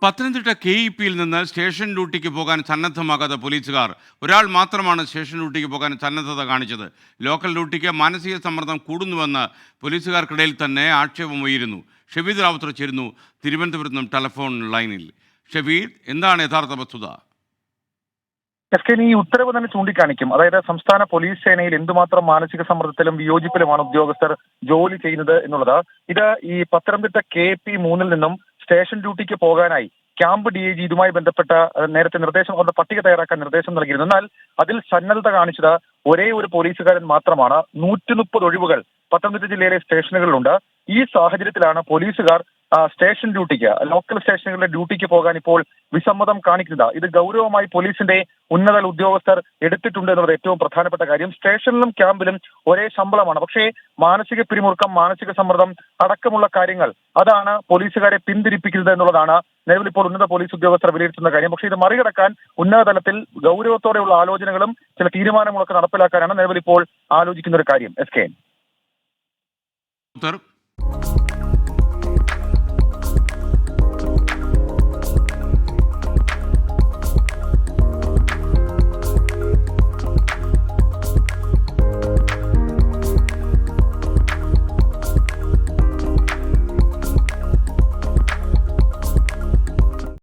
പത്തനംതിട്ട KEP-യിൽ നിന്ന് സ്റ്റേഷൻ ഡ്യൂട്ടിക്ക് പോകാൻ സന്നദ്ധമാകാത്ത പോലീസുകാർ ഒരാൾ മാത്രമാണ് സ്റ്റേഷൻ ഡ്യൂട്ടിക്ക് പോകാൻ സന്നദ്ധത കാണിച്ചത്. ലോക്കൽ ഡ്യൂട്ടിക്ക് മാനസിക സമ്മർദ്ദം കൂടുന്നുവെന്ന് പോലീസുകാർക്കിടയിൽ തന്നെ ആക്ഷേപമുയരുന്നു. ഷബീദ് റാവുത്തർ ചേരുന്നു തിരുവനന്തപുരത്ത് നിന്നും ടെലിഫോൺ ലൈനിൽ. ഷബീദ്, എന്താണ് യഥാർത്ഥ വസ്തുത? ഈ ഉത്തരവ് തന്നെ ചൂണ്ടിക്കാണിക്കും. അതായത് സംസ്ഥാന പോലീസ് സേനയിൽ എന്തുമാത്രം മാനസിക സമ്മർദ്ദത്തിലും വിയോജിപ്പിലുമാണ് ഉദ്യോഗസ്ഥർ ജോലി ചെയ്യുന്നത് എന്നുള്ളത്. ഇത് ഈ പത്തനംതിട്ട KEP-3 നിന്നും സ്റ്റേഷൻ ഡ്യൂട്ടിക്ക് പോകാനായി ക്യാമ്പ് DIG ഇതുമായി ബന്ധപ്പെട്ട നേരത്തെ നിർദ്ദേശം അവരുടെ പട്ടിക തയ്യാറാക്കാൻ നിർദ്ദേശം നൽകിയിരുന്നു. എന്നാൽ അതിൽ സന്നദ്ധത കാണിച്ചത് ഒരേ ഒരു പോലീസുകാരൻ മാത്രമാണ്. 130 ഒഴിവുകൾ പത്തനംതിട്ട ജില്ലയിലെ സ്റ്റേഷനുകളിലുണ്ട്. ഈ സാഹചര്യത്തിലാണ് പോലീസുകാർ സ്റ്റേഷൻ ഡ്യൂട്ടിക്ക്, ലോക്കൽ സ്റ്റേഷനുകളുടെ ഡ്യൂട്ടിക്ക് പോകാൻ ഇപ്പോൾ വിസമ്മതം കാണിക്കുന്നത്. ഇത് ഗൗരവമായി പോലീസിന്റെ ഉന്നത ഉദ്യോഗസ്ഥർ എടുത്തിട്ടുണ്ട് എന്നുള്ളത് ഏറ്റവും പ്രധാനപ്പെട്ട കാര്യം. സ്റ്റേഷനിലും ക്യാമ്പിലും ഒരേ ശമ്പളമാണ്, പക്ഷേ മാനസിക പിരിമുറുക്കം, മാനസിക സമ്മർദ്ദം അടക്കമുള്ള കാര്യങ്ങൾ അതാണ് പോലീസുകാരെ പിന്തിരിപ്പിക്കുന്നത് എന്നുള്ളതാണ് നിലവിൽ ഇപ്പോൾ ഉന്നത പോലീസ് ഉദ്യോഗസ്ഥർ വിലയിരുത്തുന്ന കാര്യം. പക്ഷേ ഇത് മറികടക്കാൻ ഉന്നതതലത്തിൽ ഗൗരവത്തോടെയുള്ള ആലോചനകളും ചില തീരുമാനങ്ങളൊക്കെ നടപ്പിലാക്കാനാണ് നിലവിൽ ഇപ്പോൾ ആലോചിക്കുന്ന ഒരു കാര്യം. SK